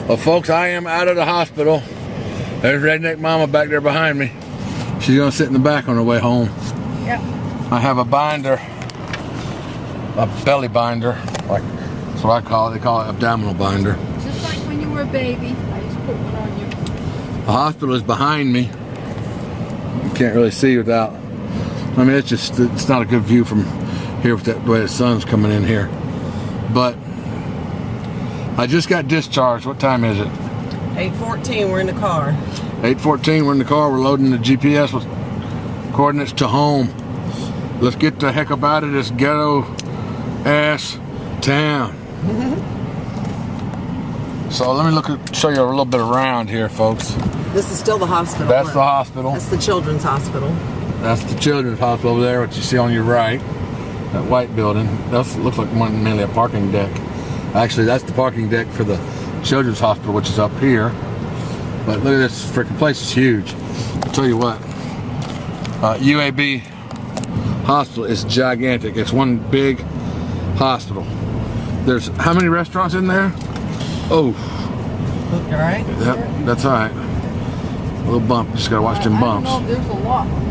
Well, folks, I am out of the hospital. There's Redneck Mama back there behind me. She's gonna sit in the back on her way home. Yep. I have a binder, a belly binder, like that's what I call it. They call it abdominal binder. Just like when you were a baby, I used to put one on you. The hospital is behind me. You can't really see without. I mean, it's not a good view from here with the way the sun's coming in here. But I just got discharged. What time is it? 8:14, we're in the car. 8:14, we're in the car. We're loading the GPS with coordinates to home. Let's get the heck up out of this ghetto ass town. So let me show you a little bit around here, folks. This is still the hospital. That's the hospital. That's the children's hospital. That's the children's hospital over there, what you see on your right. That white building. That looks like mainly a parking deck. Actually, that's the parking deck for the children's hospital, which is up here. But look at this freaking place, is huge. I'll tell you what, UAB hospital is gigantic. It's one big hospital. There's how many restaurants in there? Oh. All right. Yep, that's all right. A little bump, just gotta watch them bumps. I don't know, there's a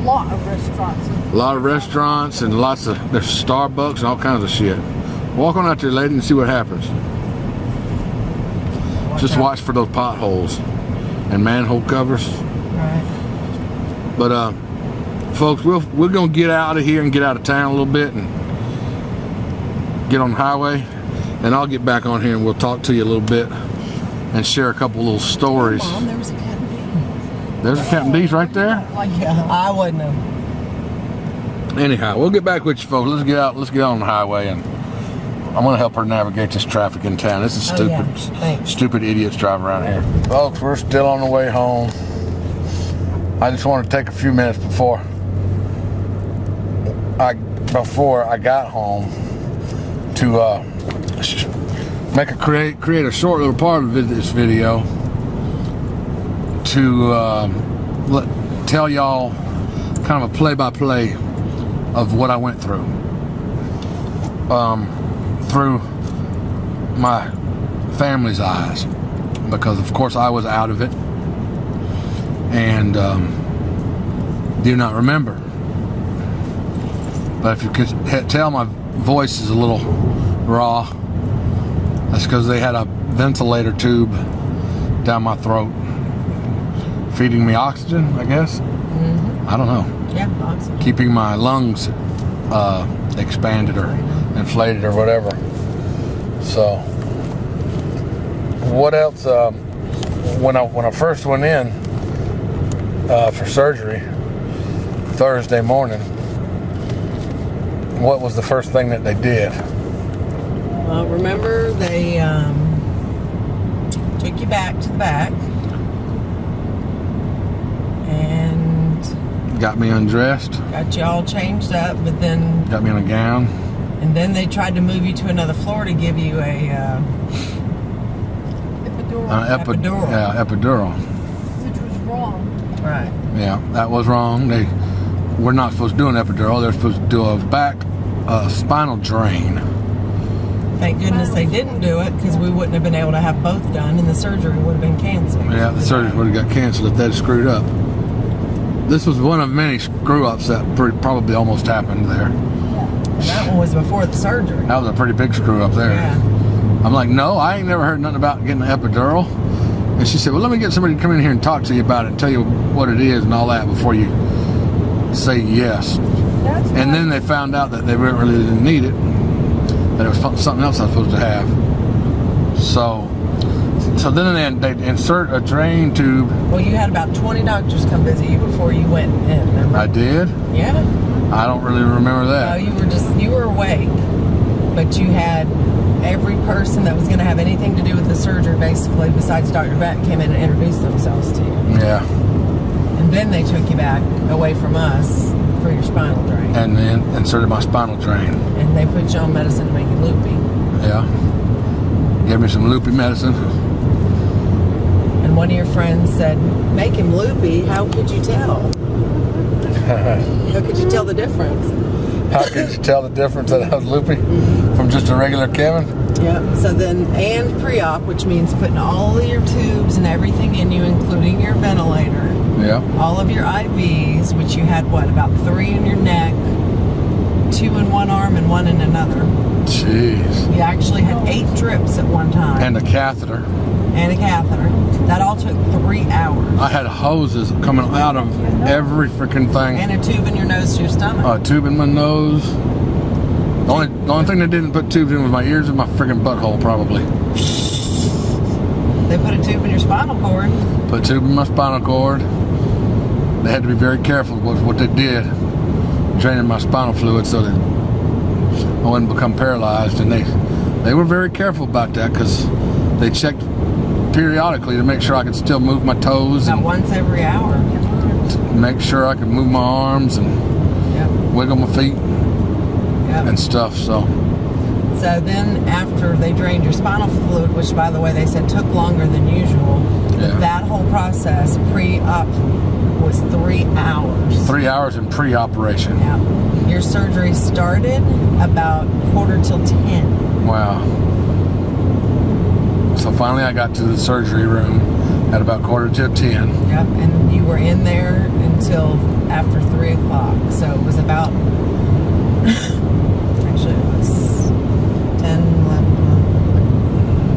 lot of restaurants. A lot of restaurants and there's Starbucks and all kinds of shit. Walk on out there, lady, and see what happens. Just watch for those potholes and manhole covers. Right. But folks, we're gonna get out of here and get out of town a little bit and get on the highway, and I'll get back on here and we'll talk to you a little bit and share a couple little stories. Mom, there was a Captain D. There's a Captain D's right there. Yeah, I wouldn't have. Anyhow, we'll get back with you, folks. Let's get out on the highway, and I'm gonna help her navigate this traffic in town. This is stupid idiots driving around here. Folks, we're still on the way home. I just want to take a few minutes before I got home to create a short little part of this video to tell y'all kind of a play-by-play of what I went through my family's eyes, because of course I was out of it and do not remember. But if you could tell, my voice is a little raw. That's because they had a ventilator tube down my throat feeding me oxygen, I guess. Mm-hmm. I don't know. Yeah, oxygen. Keeping my lungs expanded or inflated or whatever. So what else? When I first went in for surgery Thursday morning, what was the first thing that they did? Well, remember they took you back to the back and Got me undressed. got you all changed up, but then Got me in a gown. and then they tried to move you to another floor to give you a Epidural, Yeah, epidural. which was wrong. right. Yeah, that was wrong. We're not supposed to do an epidural. They're supposed to do a spinal drain. Thank goodness they didn't do it, because we wouldn't have been able to have both done, and the surgery would have been canceled. Yeah, the surgery would have got canceled if they'd screwed up. This was one of many screw-ups that probably almost happened there. And that one was before the surgery. That was a pretty big screw-up there. Yeah. I'm like, no, I ain't never heard nothing about getting an epidural. And she said, well, let me get somebody to come in here and talk to you about it and tell you what it is and all that before you say yes. And then they found out that they really didn't need it, that it was something else I was supposed to have. So then they insert a drain tube. Well, you had about 20 doctors come visit you before you went in, remember? I did? Yeah. I don't really remember No, that. you were awake, but you had every person that was going to have anything to do with the surgery, basically, besides Dr. Beck, came in and introduced themselves to you. Yeah. And then they took you back away from us for your spinal drain. And then inserted my spinal drain. And they put you on medicine to make you loopy. Yeah. Gave me some loopy medicine. And one of your friends said, make him loopy, how could you tell? How could you tell the difference? How could you tell the difference that I was loopy from just a regular Kevin? Yep. So then, and pre-op, which means putting all of your tubes and everything in you, including your ventilator, Yeah. all of your IVs, which you had about 3 in your neck, 2 in one arm and 1 in another. Jeez. You actually had 8 drips at one time. And a catheter. And a catheter. That all took 3 hours. I had hoses coming out of every freaking thing. And a tube in your nose to your stomach. A tube in my nose. The only thing they didn't put tubes in was my ears and my freaking butthole, probably. They put a tube in your spinal cord. Put a tube in my spinal cord. They had to be very careful with what they did, draining my spinal fluid so that I wouldn't become paralyzed. And they were very careful about that because they checked periodically to make sure I could still move my toes About and once every hour. make sure I could move my arms and Yep. wiggle my feet Yep. and stuff. So So then after they drained your spinal fluid, which by the way they said took longer than usual, Yeah. that whole process pre-op was 3 hours. 3 hours in pre-operation. Yeah. Your surgery started about 9:45. Wow. So finally I got to the surgery room at about 9:45. Yep. And you were in there until after 3 o'clock. So it was about, actually it was 10, 11,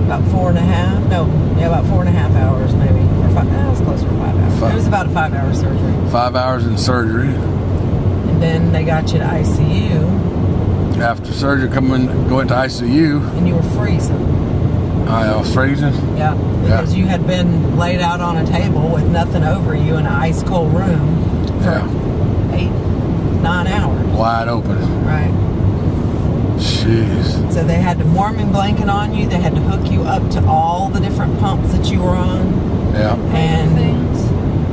about 4.5, about 4.5 hours maybe. Or 5, it was closer to 5 hours. It was about a 5-hour surgery. 5 hours in surgery. And then they got you to ICU After surgery, going to ICU, and you were freezing. I was freezing. Yeah. Because you had been laid out on a table with nothing over you in an ice cold room for Yeah. 8, 9 hours. Wide open. Right. Jeez. So they had a warming blanket on you. They had to hook you up to all the different pumps that you were on. Yeah. And Things.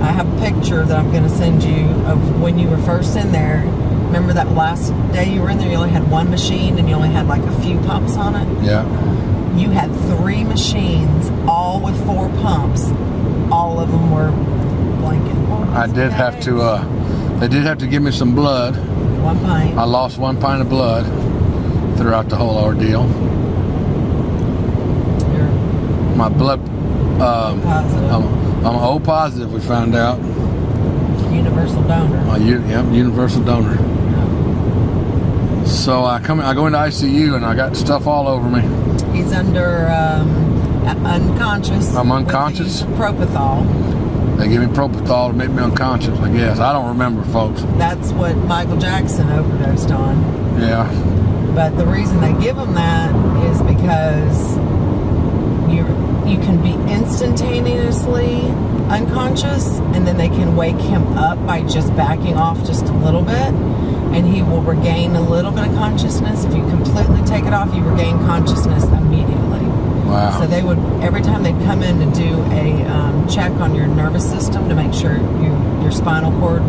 I have a picture that I'm going to send you of when you were first in there. Remember that last day you were in there, you only had one machine and you only had like a few pumps on it? Yeah. You had 3 machines, all with 4 pumps. All of them were blanket. I did have to, they did have to give me some blood. 1 pint. I lost 1 pint of blood throughout the whole ordeal. You're My blood, positive. I'm O positive, we found out. Universal donor. Universal donor. So I go into ICU and I got stuff all over me. He's under unconscious. I'm unconscious? With the propofol. They give me propofol to make me unconscious, I guess. I don't remember, folks. That's what Michael Jackson overdosed on. Yeah. But the reason they give him that is because you can be instantaneously unconscious, and then they can wake him up by just backing off just a little bit, and he will regain a little bit of consciousness. If you completely take it off, you regain consciousness immediately. Wow. So they would, every time they'd come in to do a check on your nervous system to make sure your spinal cord,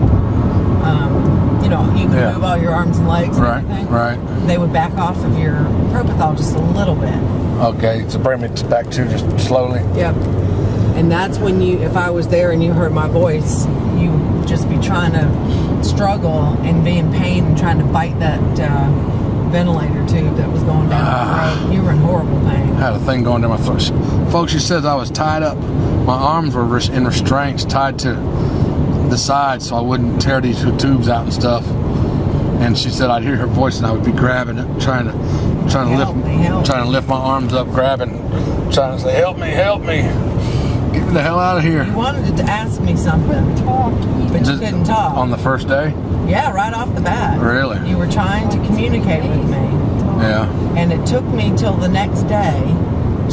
you can move all your arms and legs and everything. Right. They would back off of your propofol just a little bit. Okay, so bring me back to just slowly. Yep. And that's when if I was there and you heard my voice, you would just be trying to struggle and be in pain and trying to bite that ventilator tube that was going down the throat. You were in horrible pain. I had a thing going down my throat. Folks, she says I was tied up. My arms were in restraints tied to the side so I wouldn't tear these tubes out and stuff. And she said I'd hear her voice and I would be grabbing it, trying to lift my arms up, grabbing, trying to say, help me, get me the hell out of here. You wanted to ask me something, but you couldn't talk. On the first day? Yeah, right off the bat. Really? You were trying to communicate with me. Yeah. And it took me till the next day.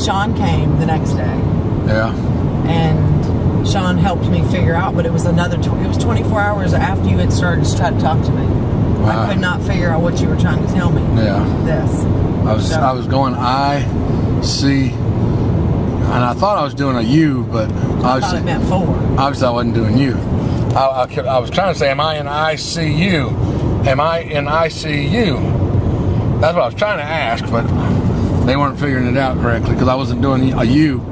Sean came the next day. Yeah. And Sean helped me figure out, but it was it was 24 hours after you had started to try to talk to me. Wow. I could not figure out what you were trying to tell me. Yeah. This. I was going I-C, and I thought I was doing a U, but I thought it meant 4. obviously I wasn't doing U. I was trying to say, am I in ICU? Am I in ICU? That's what I was trying to ask, but they weren't figuring it out correctly because I wasn't doing a U.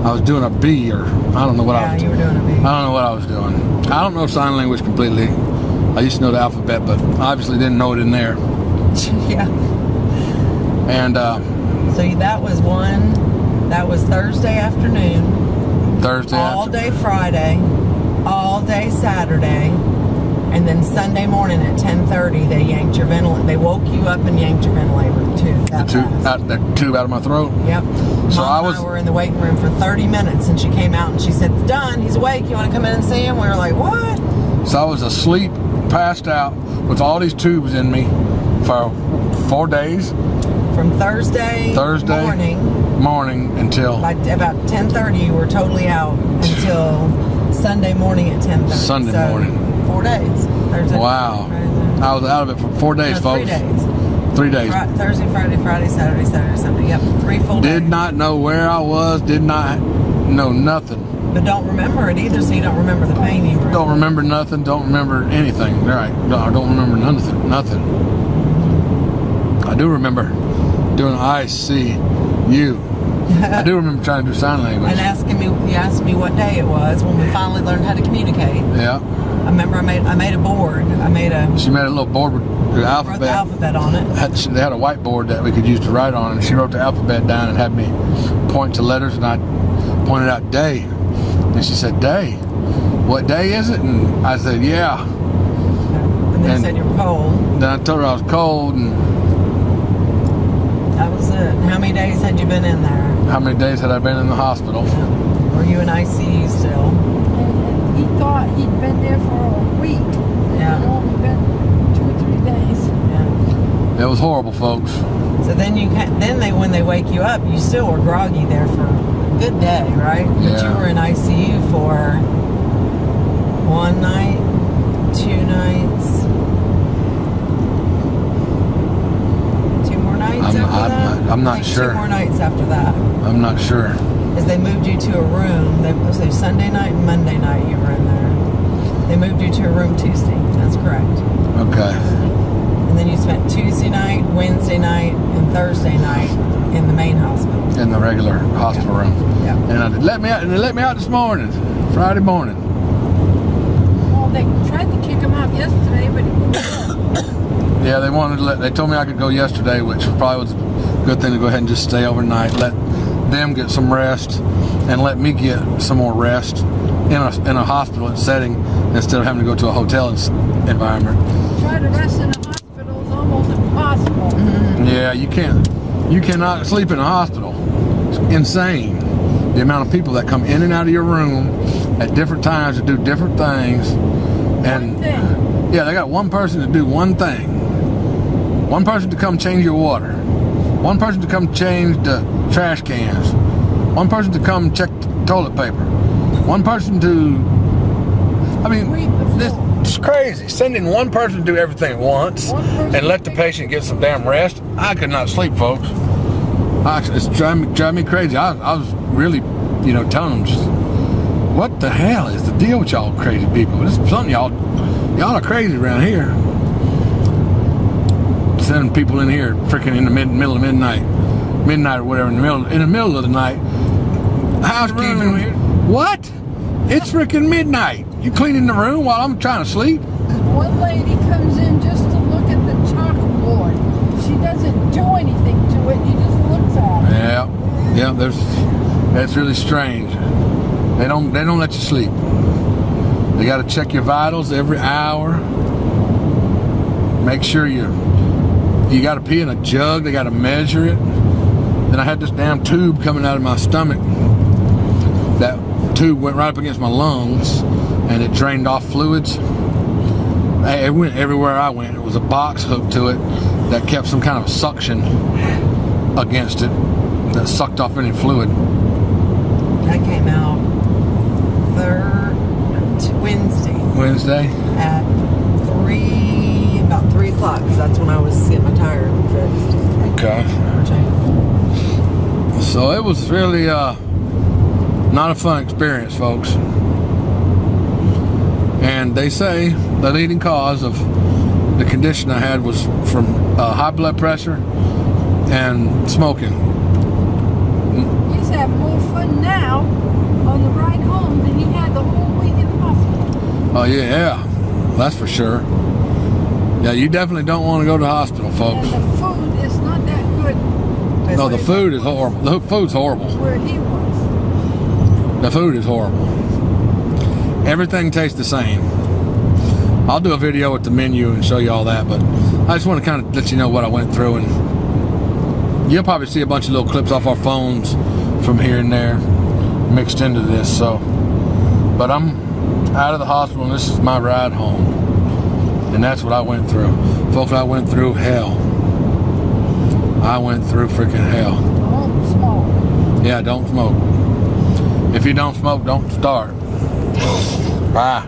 I was doing a B, or I don't know what I was doing. Yeah, you were doing a B. I don't know what I was doing. I don't know sign language completely. I used to know the alphabet, but obviously didn't know it in there. Yeah. And So that was one. That was Thursday afternoon. Thursday All after- day Friday. All day Saturday. And then Sunday morning at 10:30, they yanked your ventilator. They woke you up and yanked your ventilator too. the tube out of my throat. Yep. So Mom and I were in the waiting room for 30 minutes, and she came out and she said, "It's done. He's awake. You want to come in and see him?" We were like, "What?" So I was asleep, passed out with all these tubes in me for 4 days. From Thursday morning until by about 10:30, you were totally out until Sunday morning at 10:30. Sunday So, morning. 4 days. Thursday. Wow. Friday, I was out of it for 4 days, no, folks. 3 days. 3 days. Thursday, Friday, Saturday, Sunday. Yep, 3 full days. Did not know where I was. Did not know nothing. But don't remember it either, so you don't remember the pain you were in. Don't remember nothing. Don't remember anything. Right. No, I don't remember nothing. I do remember doing ICU. I do remember trying to do sign language. And you asked me what day it was when we finally learned how to communicate. Yeah. I remember I made a board. She made a little board with the wrote alphabet. the alphabet on it. They had a whiteboard that we could use to write on, and she wrote the alphabet down and had me point to letters, and I pointed out day. And she said, "Day? What day is it?" And I said, "Yeah." And then you And- said you were cold. Then I told her I was cold, and That was it. How many days had you been in there? how many days had I been in the hospital. Were you in ICU still? And he thought he'd been there for a week. Yeah. He'd only been 2 or 3 days. Yeah. It was horrible, folks. So then when they wake you up, you still were groggy there for a good day, right? But Yeah. you were in ICU for 1 night, 2 nights, 2 more nights after that? I'm not I think sure. 2 more nights after that. I'm not sure. As they moved you to a room, they was it Sunday night and Monday night you were in there. They moved you to a room Tuesday. That's correct. Okay. And then you spent Tuesday night, Wednesday night, and Thursday night in the main hospital. In the regular hospital room. Yeah. And they let me out this morning, Friday morning. Well, they tried to kick him out yesterday, but he wouldn't go. Yeah, they told me I could go yesterday, which probably was a good thing to go ahead and just stay overnight, let them get some rest, and let me get some more rest in a hospital setting instead of having to go to a hotel environment. Try to rest in a hospital is almost impossible. Yeah, you cannot sleep in a hospital. It's insane. The amount of people that come in and out of your room at different times to do different things. And One thing. yeah, they got one person to do one thing. One person to come change your water. One person to come change the trash cans. One person to come check the toilet paper. One person to, I mean, Sweep the floor. it's crazy. Sending one person to do everything at once One person and let the to- patient get some damn rest. I could not sleep, folks. It's driving me crazy. I was really, telling them, just, what the hell is the deal with y'all crazy people? This is something y'all are crazy around here. Sending people in here freaking in the middle of midnight or whatever, in the middle of the night. Housekeeping. What? It's freaking midnight. You cleaning the room while I'm trying to sleep? One lady comes in just to look at the chalkboard. She doesn't do anything to it. He just looks at it. Yeah. That's really strange. They don't let you sleep. They got to check your vitals every hour. Make sure you got to pee in a jug. They got to measure it. Then I had this damn tube coming out of my stomach. That tube went right up against my lungs, and it drained off fluids. It went everywhere I went. It was a box hooked to it that kept some kind of suction against it that sucked off any fluid. That came out Wednesday at about 3 o'clock, because that's when I was getting my tire fixed. Okay. So it was really not a fun experience, folks. And they say the leading cause of the condition I had was from high blood pressure and smoking. He's having more fun now on the ride home than he had the whole week in the hospital. Oh yeah, that's for sure. Yeah, you definitely don't want to go to the hospital, folks. And the food is not that good No, the food is horrible. The food's horrible. where he was. The food is horrible. Everything tastes the same. I'll do a video with the menu and show you all that, but I just want to kind of let you know what I went through, and you'll probably see a bunch of little clips off our phones from here and there mixed into this. So, but I'm out of the hospital and this is my ride home, and that's what I went through, folks. I went through hell. I went through freaking hell. Don't smoke. Yeah, don't smoke. If you don't smoke, don't start. Bye.